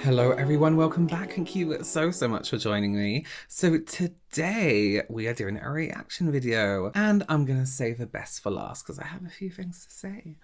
Hello everyone, welcome back. Thank you so much for joining me. So today we are doing a reaction video and I'm gonna save the best for last because I have a few things to say.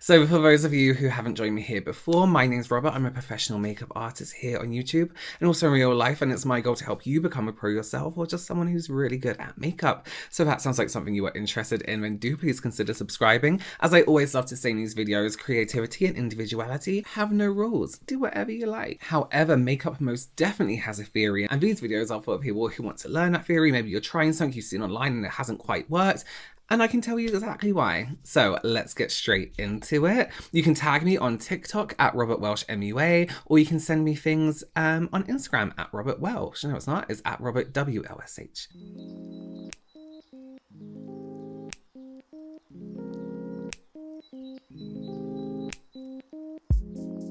So for those of you who haven't joined me here before, my name's Robert. I'm a professional makeup artist here on YouTube and also in real life, and it's my goal to help you become a pro yourself or just someone who's really good at makeup. So if that sounds like something you are interested in, then do please consider subscribing. As I always love to say in these videos, creativity and individuality have no rules. Do whatever you like. However, makeup most definitely has a theory, and these videos are for people who want to learn that theory. Maybe you're trying something you've seen online and it hasn't quite worked, and I can tell you exactly why. So let's get straight into it. You can tag me on TikTok at Robert Welsh MUA, or you can send me things on Instagram at Robert Welsh. No, it's not. It's at Robert WLSH.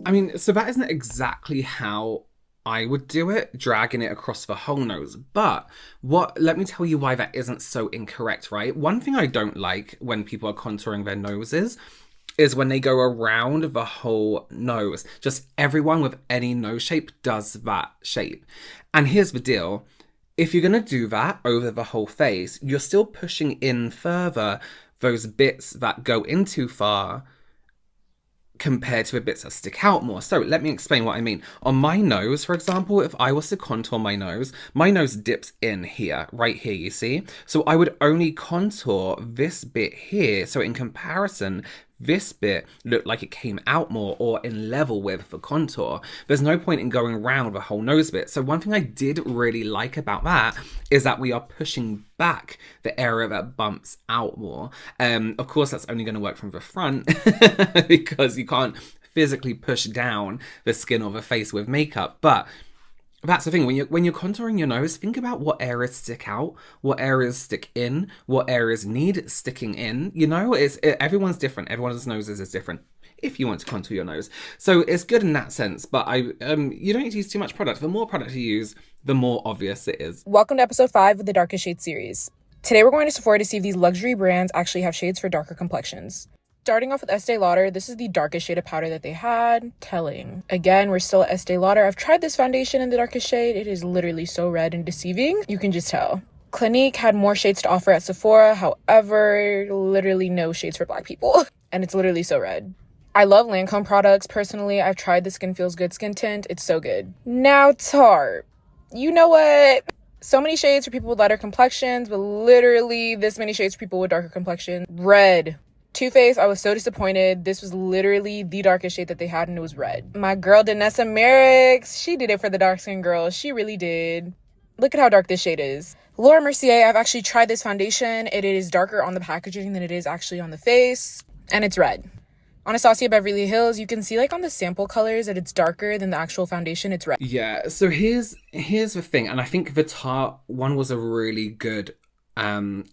I mean, so that isn't exactly how I would do it, dragging it across the whole nose. But let me tell you why that isn't so incorrect, right? One thing I don't like when people are contouring their noses is when they go around the whole nose. Just everyone with any nose shape does that shape. And here's the deal. If you're going to do that over the whole face, you're still pushing in further those bits that go in too far compared to the bits that stick out more. So let me explain what I mean. On my nose, for example, if I was to contour my nose dips in here, right here, you see? So I would only contour this bit here. So in comparison, this bit looked like it came out more or in level with the contour. There's no point in going around the whole nose bit. So one thing I did really like about that is that we are pushing back the area that bumps out more. Of course, that's only going to work from the front because you can't physically push down the skin or the face with makeup. But that's the thing, when you're contouring your nose, think about what areas stick out, what areas stick in, what areas need sticking in. You know, everyone's different. Everyone's noses is different if you want to contour your nose. So it's good in that sense, but you don't need to use too much product. The more product you use, the more obvious it is. Welcome to episode 5 of the Darkest Shades series. Today we're going to Sephora to see if these luxury brands actually have shades for darker complexions. Starting off with Estee Lauder, this is the darkest shade of powder that they had. Telling. Again, we're still at Estee Lauder. I've tried this foundation in the darkest shade. It is literally so red and deceiving. You can just tell. Clinique had more shades to offer at Sephora. However, literally no shades for black people. And it's literally so red. I love Lancome products. Personally, I've tried the Skin Feels Good skin tint. It's so good. Now Tarte. You know what? So many shades for people with lighter complexions, but literally this many shades for people with darker complexion. Red. Too Faced, I was so disappointed. This was literally the darkest shade that they had, and it was red. My girl, Danessa Merrick, she did it for the dark skin girls. She really did. Look at how dark this shade is. Laura Mercier, I've actually tried this foundation. It is darker on the packaging than it is actually on the face, and it's red. Anastasia Beverly Hills, you can see like on the sample colors that it's darker than the actual foundation. It's red. Yeah, so here's the thing, and I think the Tarte one was a really good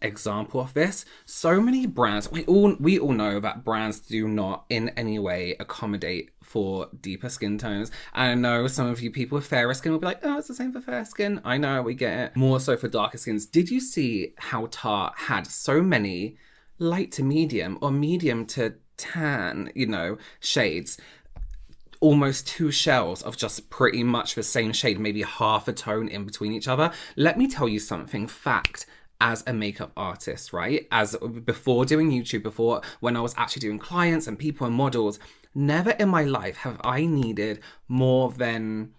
example of this. So many brands, we all know that brands do not in any way accommodate for deeper skin tones. And I know some of you people with fairer skin will be like, oh, it's the same for fair skin. I know, we get it. More so for darker skins. Did you see how Tarte had so many light to medium or medium to tan, you know, shades? Almost 2 shells of just pretty much the same shade, maybe half a tone in between each other. Let me tell you something, fact. As a makeup artist, right? As before doing YouTube, before when I was actually doing clients and people and models, never in my life have I needed more than,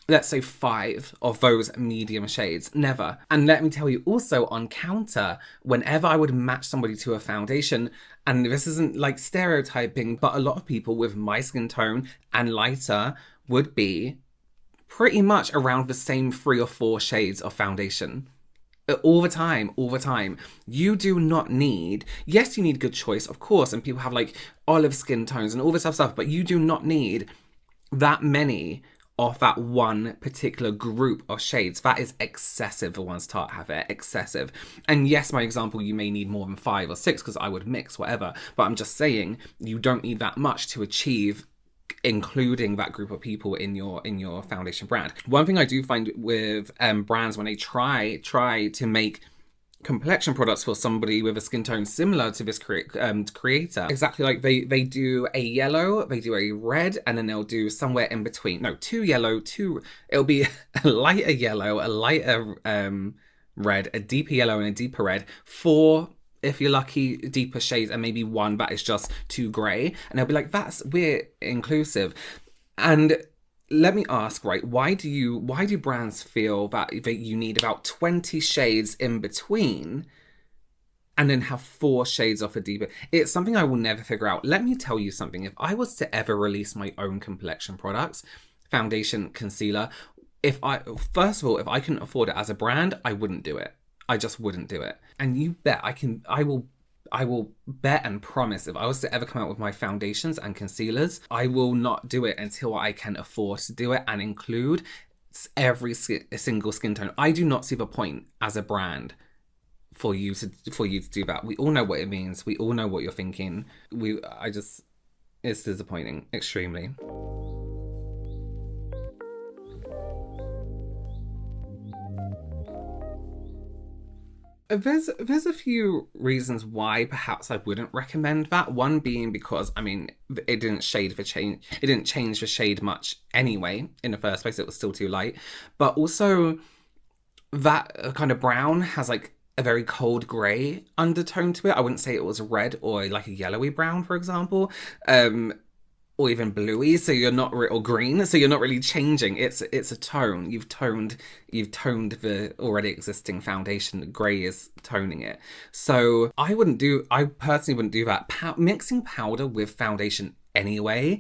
let's say, 5 of those medium shades. Never. And let me tell you also, on counter, whenever I would match somebody to a foundation, and this isn't like stereotyping, but a lot of people with my skin tone and lighter would be pretty much around the same 3 or 4 shades of foundation. All the time. You do not need, yes, you need good choice, of course, and people have like olive skin tones and all this other stuff, but you do not need that many of that one particular group of shades. That is excessive. The ones Tarte have it, excessive. And yes, my example, you may need more than 5 or 6 because I would mix whatever, but I'm just saying you don't need that much to achieve including that group of people in your foundation brand. One thing I do find with brands when they try to make complexion products for somebody with a skin tone similar to this creator. Exactly, like they do a yellow, they do a red, and then they'll do somewhere in between. No, two yellow, it'll be a lighter yellow, a lighter red, a deeper yellow, and a deeper red. Four, if you're lucky, deeper shades, and maybe one that is just too grey. And they'll be like, we're inclusive. And let me ask, right, why do brands feel that you need about 20 shades in between and then have 4 shades off a deeper? It's something I will never figure out. Let me tell you something. If I was to ever release my own complexion products, foundation, concealer, first of all, if I couldn't afford it as a brand, I wouldn't do it. I just wouldn't do it. And you bet I will bet and promise if I was to ever come out with my foundations and concealers, I will not do it until I can afford to do it and include every single skin tone. I do not see the point as a brand for you to do that. We all know what it means. We all know what you're thinking. It's disappointing, extremely. There's a few reasons why perhaps I wouldn't recommend that. One being because, I mean, it didn't change the shade much anyway. In the first place, it was still too light. But also, that kind of brown has like a very cold grey undertone to it. I wouldn't say it was red or like a yellowy brown, for example. Or even bluey, so you're not or green, so you're not really changing. It's a tone. You've toned the already existing foundation. The grey is toning it. So I personally wouldn't do that. Mixing powder with foundation anyway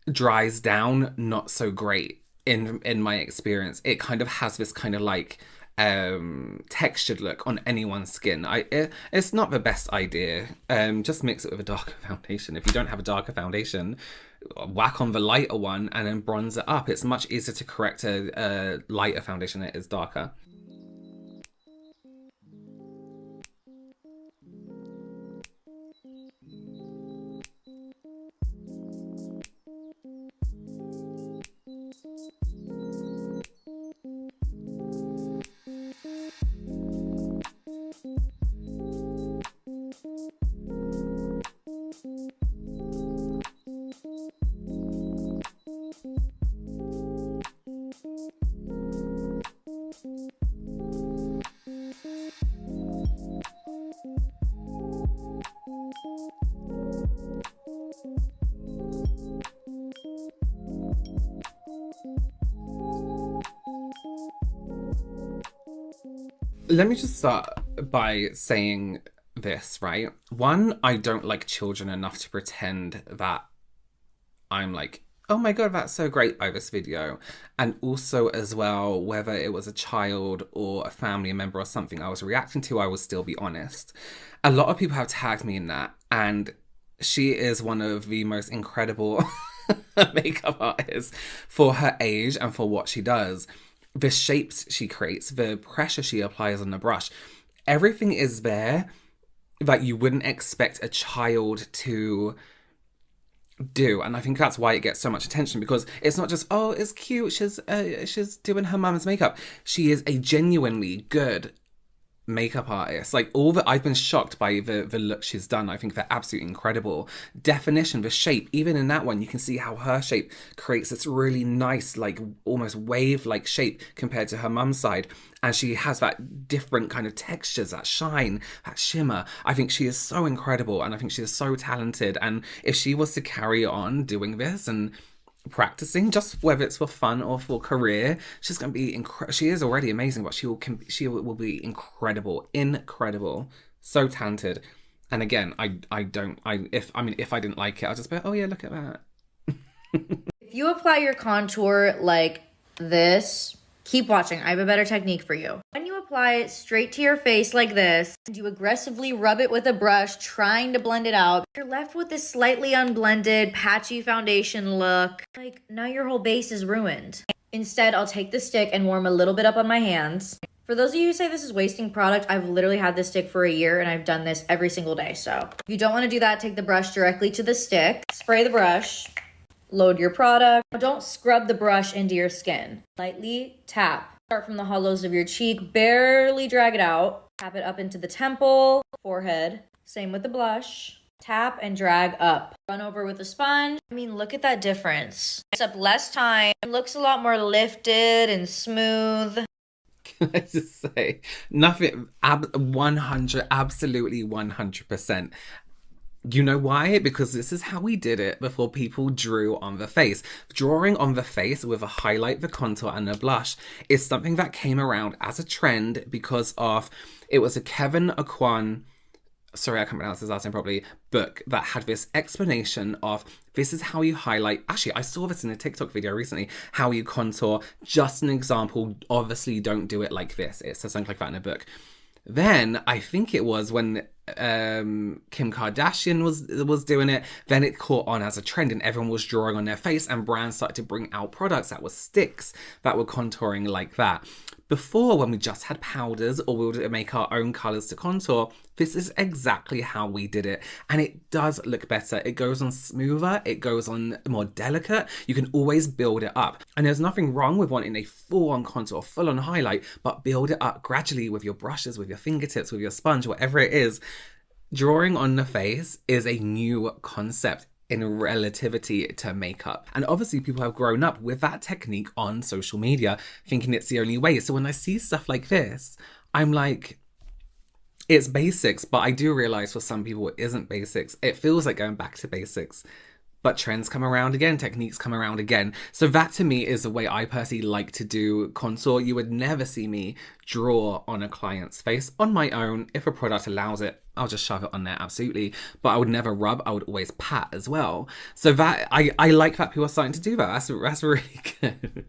dries down not so great in my experience. It kind of has this kind of like textured look on anyone's skin. It's not the best idea. Just mix it with a darker foundation. If you don't have a darker foundation, whack on the lighter one and then bronze it up. It's much easier to correct a lighter foundation than it is darker. Let me just start by saying this, right? One, I don't like children enough to pretend that I'm like, oh my god, that's so great by this video. And also as well, whether it was a child or a family member or something I was reacting to, I will still be honest. A lot of people have tagged me in that, and she is one of the most incredible makeup artists for her age and for what she does. The shapes she creates, the pressure she applies on the brush, everything is there that you wouldn't expect a child to do. And I think that's why it gets so much attention, because it's not just, oh, it's cute, she's doing her mum's makeup. She is a genuinely good makeup artist. Like, I've been shocked by the look she's done. I think they're absolutely incredible. Definition, the shape, even in that one you can see how her shape creates this really nice, like almost wave like shape compared to her mum's side, and she has that different kind of textures, that shine, that shimmer. I think she is so incredible, and I think she is so talented, and if she was to carry on doing this and practicing, just whether it's for fun or for career, she's going to be she is already amazing, but she will be incredible, so talented. And again, if I didn't like it, I'll just be, oh yeah, look at that. If you apply your contour like this, keep watching. I have a better technique for you. When you apply it straight to your face like this, and you aggressively rub it with a brush, trying to blend it out, you're left with this slightly unblended, patchy foundation look. Like, now your whole base is ruined. Instead, I'll take the stick and warm a little bit up on my hands. For those of you who say this is wasting product, I've literally had this stick for a year and I've done this every single day. So if you don't want to do that, take the brush directly to the stick, spray the brush, load your product. Don't scrub the brush into your skin. Lightly tap. Start from the hollows of your cheek, barely drag it out. Tap it up into the temple, forehead. Same with the blush. Tap and drag up. Run over with a sponge. I mean, look at that difference. Takes up less time. It looks a lot more lifted and smooth. Can I just say, nothing, 100, absolutely 100%. You know why? Because this is how we did it before people drew on the face. Drawing on the face with a highlight, the contour, and a blush is something that came around as a trend because of, it was a Kevin Aucoin, sorry, I can't pronounce his last name properly, book that had this explanation of this is how you highlight. Actually, I saw this in a TikTok video recently, how you contour. Just an example. Obviously, don't do it like this. It says something like that in a book. Then I think it was when Kim Kardashian was doing it, then it caught on as a trend and everyone was drawing on their face and brands started to bring out products that were sticks that were contouring like that. Before, when we just had powders or we would make our own colours to contour, this is exactly how we did it. And it does look better. It goes on smoother. It goes on more delicate. You can always build it up. And there's nothing wrong with wanting a full-on contour, full-on highlight, but build it up gradually with your brushes, with your fingertips, with your sponge, whatever it is. Drawing on the face is a new concept in relativity to makeup. And obviously people have grown up with that technique on social media, thinking it's the only way. So when I see stuff like this, I'm like, it's basics, but I do realize for some people it isn't basics. It feels like going back to basics. But trends come around again, techniques come around again. So that to me is the way I personally like to do contour. You would never see me draw on a client's face on my own. If a product allows it, I'll just shove it on there, absolutely. But I would never rub, I would always pat as well. So that, I like that people are starting to do that. That's really good.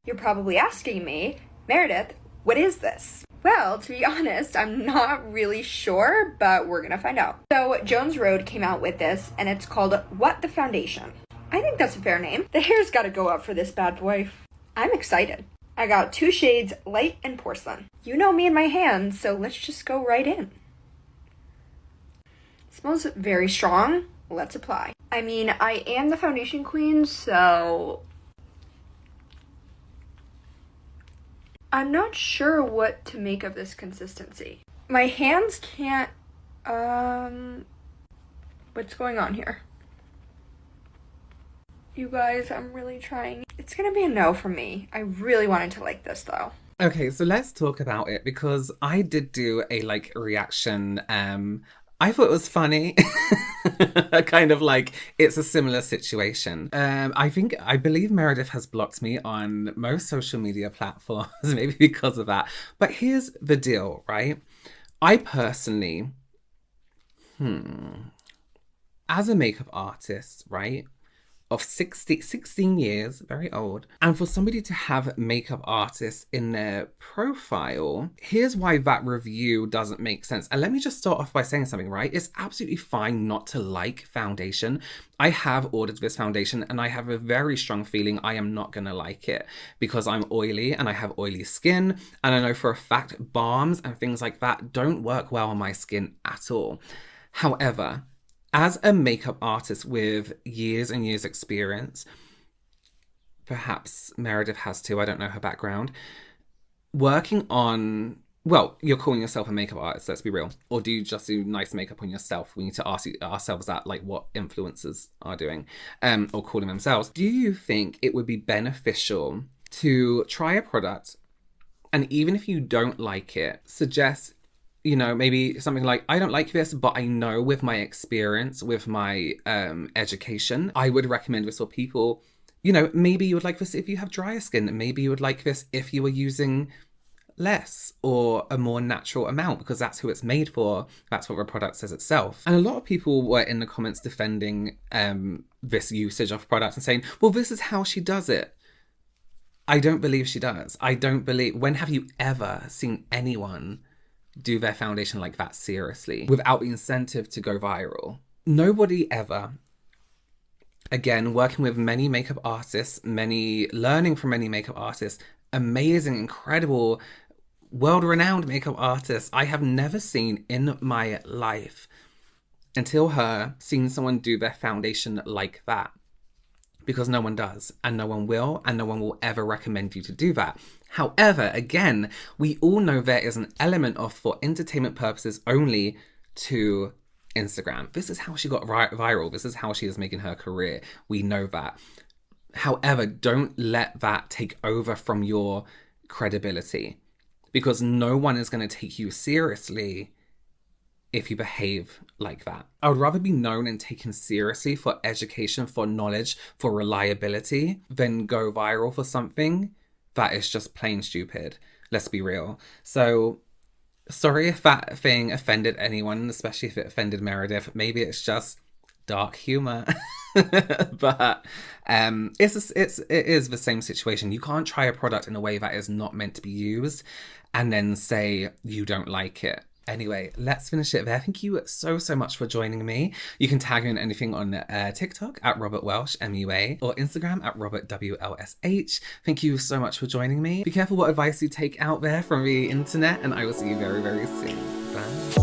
You're probably asking me, Meredith, what is this? Well, to be honest, I'm not really sure, but we're gonna find out. So Jones Road came out with this, and it's called What the Foundation. I think that's a fair name. The hair's gotta go up for this bad boy. I'm excited. I got 2 shades, light and porcelain. You know me and my hands, so let's just go right in. Smells very strong. Let's apply. I mean, I am the foundation queen, so I'm not sure what to make of this consistency. My hands can't, what's going on here? You guys, I'm really trying. It's gonna be a no from me. I really wanted to like this though. Okay, so let's talk about it because I did do a reaction. I thought it was funny. Kind of like it's a similar situation. I believe Meredith has blocked me on most social media platforms, maybe because of that. But here's the deal, right? I personally, as a makeup artist, right? Of 16 years, very old. And for somebody to have makeup artists in their profile, here's why that review doesn't make sense. And let me just start off by saying something, right? It's absolutely fine not to like foundation. I have ordered this foundation and I have a very strong feeling I am not going to like it because I'm oily and I have oily skin. And I know for a fact balms and things like that don't work well on my skin at all. However, as a makeup artist with years and years experience, perhaps Meredith has too, I don't know her background, working on, well, you're calling yourself a makeup artist, let's be real. Or do you just do nice makeup on yourself? We need to ask ourselves that, like what influencers are doing, or calling themselves. Do you think it would be beneficial to try a product and even if you don't like it, suggest, you know, maybe something like, I don't like this, but I know with my experience, with my education, I would recommend this for people. You know, maybe you would like this if you have drier skin. Maybe you would like this if you were using less or a more natural amount because that's who it's made for. That's what the product says itself. And a lot of people were in the comments defending this usage of products and saying, well, this is how she does it. I don't believe she does. I don't believe, when have you ever seen anyone do their foundation like that seriously without the incentive to go viral? Nobody ever. Again, working with many makeup artists, learning from many makeup artists, amazing, incredible, world-renowned makeup artists, I have never seen in my life until her seen someone do their foundation like that. because no one does, and no one will, and no one will ever recommend you to do that. However, again, we all know there is an element of, for entertainment purposes only, to Instagram. This is how she got viral. This is how she is making her career. We know that. However, don't let that take over from your credibility, because no one is going to take you seriously if you behave like that. I would rather be known and taken seriously for education, for knowledge, for reliability, than go viral for something that is just plain stupid. Let's be real. So, sorry if that thing offended anyone, especially if it offended Meredith. Maybe it's just dark humor. But it is the same situation. You can't try a product in a way that is not meant to be used and then say you don't like it. Anyway, let's finish it there. Thank you so much for joining me. You can tag me in anything on TikTok at Robert Welsh, MUA, or Instagram at Robert WLSH. Thank you so much for joining me. Be careful what advice you take out there from the internet, and I will see you very, very soon. Bye.